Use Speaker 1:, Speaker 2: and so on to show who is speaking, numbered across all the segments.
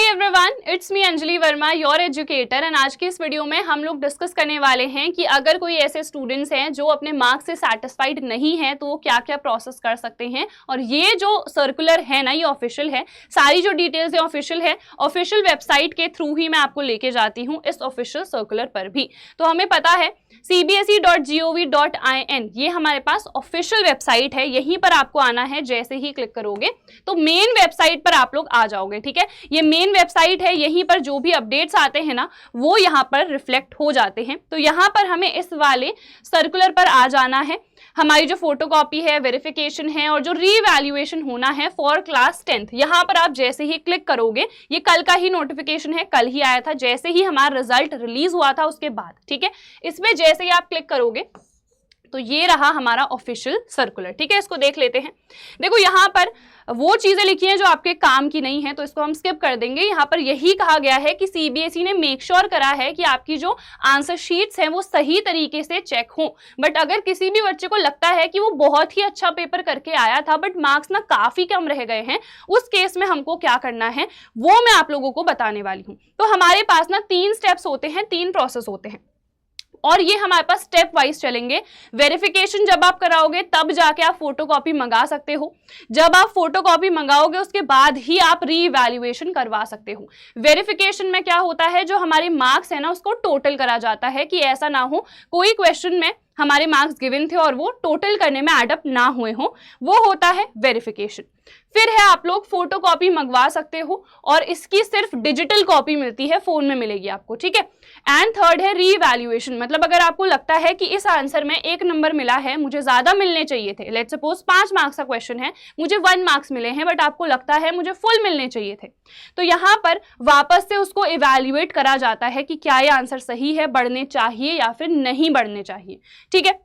Speaker 1: Everyone, it's me Anjali Verma, your educator. And आज की इस वीडियो में हम लोग डिस्कस करने वाले हैं कि अगर कोई ऐसे स्टूडेंट्स हैं जो अपने मार्क्स से सेटिस्फाइड नहीं है तो वो क्या क्या प्रोसेस कर सकते हैं। और ये जो सर्कुलर है ना, ये ऑफिशियल है, सारी जो डिटेल्स है ऑफिशियल है, ऑफिशियल वेबसाइट के थ्रू ही मैं आपको लेके जाती हूँ इस ऑफिशियल सर्कुलर पर भी। तो हमें पता है cbse.gov.in ये हमारे पास ऑफिशियल वेबसाइट है, यहीं पर आपको आना है। जैसे ही क्लिक करोगे तो मेन वेबसाइट पर आप लोग आ जाओगे। ठीक है, ये मेन वेबसाइट है, यहीं पर जो भी अपडेट्स आते हैं ना वो यहाँ पर रिफ्लेक्ट हो जाते हैं। तो यहाँ पर हमें इस वाले सर्कुलर पर आ जाना है। हमारी जो फोटोकॉपी है, वेरिफिकेशन है और जो रीवैल्यूएशन होना है फॉर क्लास 10th, यहाँ पर आप जैसे ही क्लिक करोगे, ये कल का ही नोटिफिकेशन है, कल ही आया था, जैसे ही हमारा रिजल्ट रिलीज हुआ था उसके बाद। ठीक है, इसमें जैसे ही आप क्लिक करोगे तो ये रहा हमारा ऑफिशियल सर्कुलर। ठीक है, इसको देख लेते हैं। देखो यहाँ पर वो चीजें लिखी हैं जो आपके काम की नहीं है, तो इसको हम स्किप कर देंगे। यहाँ पर यही कहा गया है कि सीबीएसई ने मेक श्योर करा है कि आपकी जो आंसर शीट्स हैं वो सही तरीके से चेक हों। बट अगर किसी भी बच्चे को लगता है कि वो बहुत ही अच्छा पेपर करके आया था बट मार्क्स ना काफी कम रह गए हैं, उस केस में हमको क्या करना है वो मैं आप लोगों को बताने वाली हूँ। तो हमारे पास ना 3 स्टेप्स होते हैं, 3 प्रोसेस होते हैं और ये हमारे पास स्टेप वाइज चलेंगे। वेरिफिकेशन जब आप कराओगे तब जाके आप फोटोकॉपी मंगा सकते हो। जब आप फोटोकॉपी मंगाओगे उसके बाद ही आप रीवैल्यूएशन करवा सकते हो। वेरिफिकेशन में क्या होता है, जो हमारे मार्क्स है ना उसको टोटल करा जाता है कि ऐसा ना हो कोई क्वेश्चन में हमारे मार्क्स गिवन थे और वो टोटल करने में एड अप ना हुए हो, वो होता है वेरिफिकेशन। फिर है आप लोग फोटोकॉपी मंगवा सकते हो और इसकी सिर्फ डिजिटल कॉपी मिलती है, फोन में मिलेगी आपको। ठीक है, एंड थर्ड है रीवैल्यूएशन। मतलब अगर आपको लगता है कि इस आंसर में 1 नंबर मिला है, मुझे ज्यादा मिलने चाहिए थे, लेट्स सपोज 5 मार्क्स का क्वेश्चन है, मुझे 1 मार्क्स मिले हैं बट आपको लगता है मुझे फुल मिलने चाहिए थे, तो यहाँ पर वापस से उसको इवैल्यूएट करा जाता है कि क्या ये आंसर सही है, बढ़ने चाहिए या फिर नहीं बढ़ने चाहिए। ठीक है,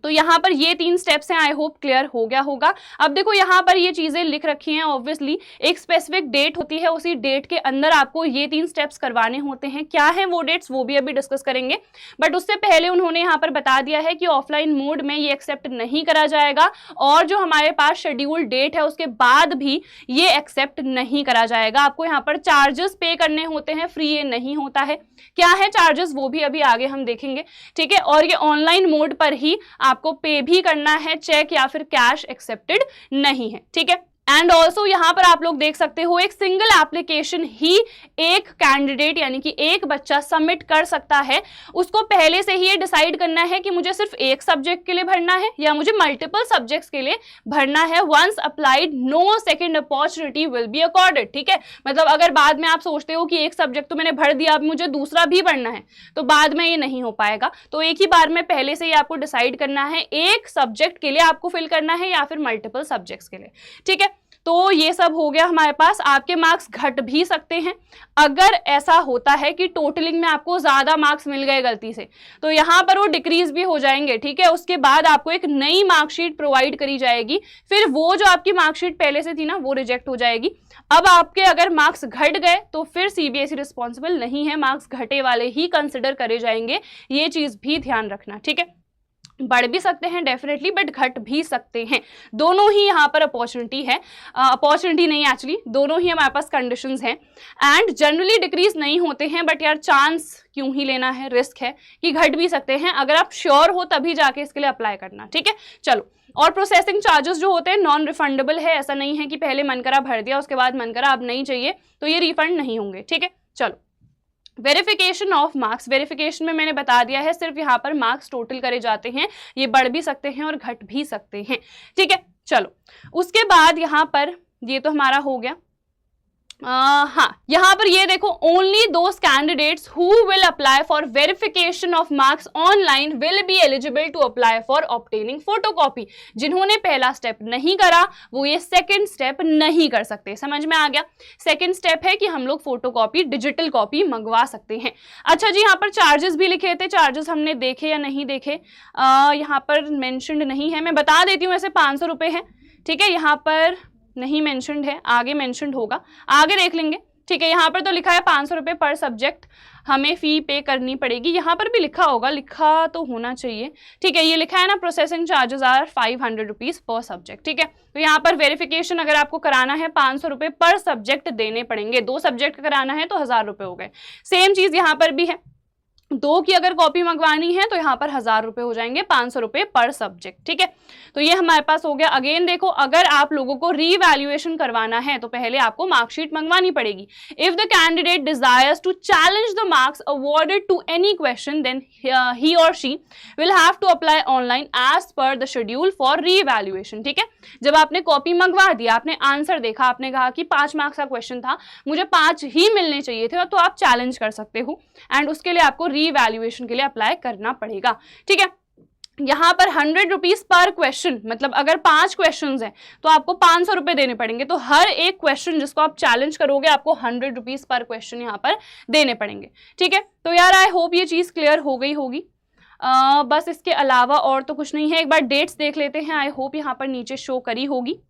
Speaker 1: तो यहाँ पर ये 3 स्टेप्स हैं। आई होप क्लियर हो गया होगा। अब देखो यहाँ पर ये चीजें लिख रखी हैं, ऑब्वियसली एक स्पेसिफिक डेट होती है, उसी डेट के अंदर आपको ये 3 स्टेप्स करवाने होते हैं। क्या है वो डेट्स वो भी अभी डिस्कस करेंगे, बट उससे पहले उन्होंने यहाँ पर बता दिया है कि ऑफलाइन मोड में ये एक्सेप्ट नहीं करा जाएगा और जो हमारे पास शेड्यूल डेट है उसके बाद भी ये एक्सेप्ट नहीं करा जाएगा। आपको यहाँ पर चार्जेस पे करने होते हैं, फ्री ये नहीं होता है। क्या है चार्जेस वो भी अभी आगे हम देखेंगे। ठीक है, और ये ऑनलाइन मोड पर ही आपको पे भी करना है, चेक या फिर कैश एक्सेप्टेड नहीं है। ठीक है, एंड ऑल्सो यहाँ पर आप लोग देख सकते हो एक सिंगल एप्लीकेशन ही एक कैंडिडेट यानी कि एक बच्चा सबमिट कर सकता है। उसको पहले से ही ये डिसाइड करना है कि मुझे सिर्फ एक सब्जेक्ट के लिए भरना है या मुझे मल्टीपल सब्जेक्ट्स के लिए भरना है। Once applied no second opportunity will be accorded. ठीक है, मतलब अगर बाद में आप सोचते हो कि एक सब्जेक्ट तो मैंने भर दिया, अब मुझे दूसरा भी भरना है, तो बाद में ये नहीं हो पाएगा। तो एक ही बार में पहले से ही आपको डिसाइड करना है एक सब्जेक्ट के लिए आपको फिल करना है या फिर मल्टीपल सब्जेक्ट्स के लिए। ठीक है, तो ये सब हो गया हमारे पास। आपके मार्क्स घट भी सकते हैं अगर ऐसा होता है कि टोटलिंग में आपको ज्यादा मार्क्स मिल गए गलती से, तो यहाँ पर वो डिक्रीज भी हो जाएंगे। ठीक है, उसके बाद आपको एक नई मार्कशीट प्रोवाइड करी जाएगी, फिर वो जो आपकी मार्कशीट पहले से थी ना वो रिजेक्ट हो जाएगी। अब आपके अगर मार्क्स घट गए तो फिर सीबीएसई रिस्पॉन्सिबल नहीं है, मार्क्स घटे वाले ही कंसिडर करे जाएंगे, ये चीज भी ध्यान रखना। ठीक है, बढ़ भी सकते हैं डेफिनेटली बट घट भी सकते हैं, दोनों ही यहाँ पर अपॉर्चुनिटी है, अपॉर्चुनिटी नहीं एक्चुअली दोनों ही हमारे पास कंडीशंस हैं। एंड जनरली डिक्रीज नहीं होते हैं बट यार चांस क्यों ही लेना है, रिस्क है कि घट भी सकते हैं। अगर आप श्योर हो तभी जाके इसके लिए अप्लाई करना। ठीक है, चलो। और प्रोसेसिंग चार्जेस जो होते हैं नॉन रिफंडेबल है, ऐसा नहीं है कि पहले मन करा भर दिया उसके बाद मन करा अब नहीं चाहिए तो ये रिफंड नहीं होंगे। ठीक है, चलो। वेरिफिकेशन ऑफ मार्क्स, वेरिफिकेशन में मैंने बता दिया है सिर्फ यहाँ पर मार्क्स टोटल करे जाते हैं, ये बढ़ भी सकते हैं और घट भी सकते हैं। ठीक है, चलो। उसके बाद यहाँ पर ये तो हमारा हो गया। हाँ, यहाँ पर ये देखो, only those candidates who will apply for verification of marks online will be eligible to apply for obtaining photocopy. जिन्होंने पहला स्टेप नहीं करा वो ये सेकंड स्टेप नहीं कर सकते। समझ में आ गया? सेकंड स्टेप है कि हम लोग फोटोकॉपी डिजिटल कॉपी मंगवा सकते हैं। अच्छा जी, यहाँ पर चार्जेस भी लिखे थे, चार्जेस हमने देखे या नहीं देखे यहाँ पर मेंशन्ड नहीं है, मैं बता देती हूँ। ऐसे 500 रुपये है। ठीक है, यहाँ पर नहीं मेंशन्ड है, आगे मेंशन्ड होगा, आगे देख लेंगे। ठीक है, यहाँ पर तो लिखा है 500 रुपये पर सब्जेक्ट हमें फी पे करनी पड़ेगी, यहाँ पर भी लिखा होगा, लिखा तो होना चाहिए। ठीक है, ये लिखा है ना, प्रोसेसिंग चार्जेस आर 500 रुपीज़ पर सब्जेक्ट। ठीक है, तो यहाँ पर वेरिफिकेशन अगर आपको कराना है 500 रुपये पर सब्जेक्ट देने पड़ेंगे, 2 सब्जेक्ट कराना है तो 1000 रुपये हो गए। सेम चीज़ यहाँ पर भी है, 2 की अगर कॉपी मंगवानी है तो यहाँ पर 1000 रुपये हो जाएंगे, 500 रुपये पर सब्जेक्ट। ठीक है, तो ये हमारे पास हो गया। अगेन देखो, अगर आप लोगों को रीवैल्यूएशन करवाना है तो पहले आपको मार्कशीट मंगवानी पड़ेगी। If the candidate desires to challenge the marks awarded to any question then he or she will have to apply online as per the schedule for revaluation. ठीक है, जब आपने कॉपी मंगवा दिया, आपने आंसर देखा, आपने कहा कि 5 मार्क्स का क्वेश्चन था, मुझे 5 ही मिलने चाहिए थे, तो आप चैलेंज कर सकते हो एंड उसके लिए आपको रीवैल्यूएशन के लिए अप्लाई करना पड़ेगा। ठीक है, यहाँ पर 100 रुपीज पर क्वेश्चन, मतलब अगर 5 क्वेश्चंस हैं तो आपको 500 रुपये देने पड़ेंगे। तो हर एक क्वेश्चन जिसको आप चैलेंज करोगे आपको 100 रुपीज पर क्वेश्चन यहाँ पर देने पड़ेंगे। ठीक है, तो यार आई होप ये चीज़ क्लियर हो गई होगी। बस इसके अलावा और तो कुछ नहीं है। एक बार डेट्स देख लेते हैं, आई होप यहाँ पर नीचे शो करी होगी।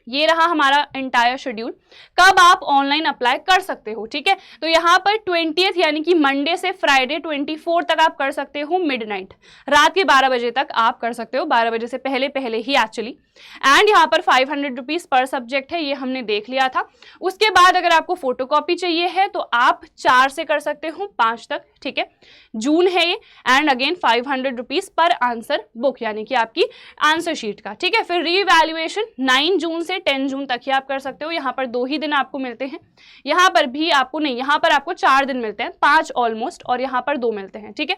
Speaker 1: ये रहा हमारा एंटायर शेड्यूल, कब आप ऑनलाइन अप्लाई कर सकते हो। ठीक है, तो यहाँ पर 20th यानी कि मंडे से फ्राइडे 24 तक आप कर सकते हो, मिडनाइट, रात के 12 बजे तक आप कर सकते हो, 12 बजे से पहले पहले ही एक्चुअली। एंड यहाँ पर 500 रुपीज़ पर सब्जेक्ट है, ये हमने देख लिया था। उसके बाद अगर आपको फोटोकॉपी चाहिए है तो आप 4 से कर सकते हो 5 तक। ठीक है, जून है ये। एंड अगेन 500 रुपीज़ पर आंसर बुक, यानी कि आपकी आंसर शीट का। ठीक है, फिर रीवैल्यूएशन 9 जून से 10 जून तक ही आप कर सकते हो। यहाँ पर 2 ही दिन आपको मिलते हैं, यहाँ पर भी आपको नहीं, यहाँ पर आपको 4 दिन मिलते हैं, 5 ऑलमोस्ट, और यहाँ पर 2 मिलते हैं। ठीक है,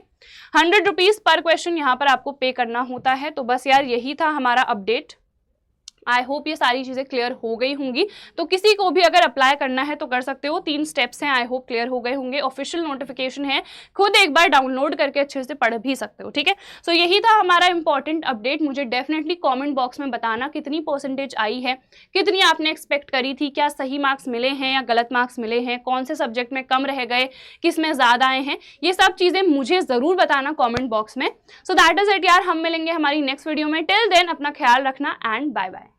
Speaker 1: 100 रुपीज़ पर क्वेश्चन यहाँ पर आपको पे करना होता है। तो बस यार यही था हमारा अपडेट। आई होप ये सारी चीज़ें क्लियर हो गई होंगी। तो किसी को भी अगर अप्लाई करना है तो कर सकते हो, 3 स्टेप्स हैं, आई होप क्लियर हो गए होंगे। ऑफिशियल नोटिफिकेशन है, खुद एक बार डाउनलोड करके अच्छे से पढ़ भी सकते हो। ठीक है, सो यही था हमारा इंपॉर्टेंट अपडेट। मुझे डेफिनेटली कमेंट बॉक्स में बताना कितनी परसेंटेज आई है, कितनी आपने एक्सपेक्ट करी थी, क्या सही मार्क्स मिले हैं या गलत मार्क्स मिले हैं, कौन से सब्जेक्ट में कम रह गए, किस में ज़्यादा आए हैं, ये सब चीज़ें मुझे ज़रूर बताना कॉमेंट बॉक्स में। सो दैट इज़ इट यार, हम मिलेंगे हमारी नेक्स्ट वीडियो में। टिल देन अपना ख्याल रखना एंड बाय बाय।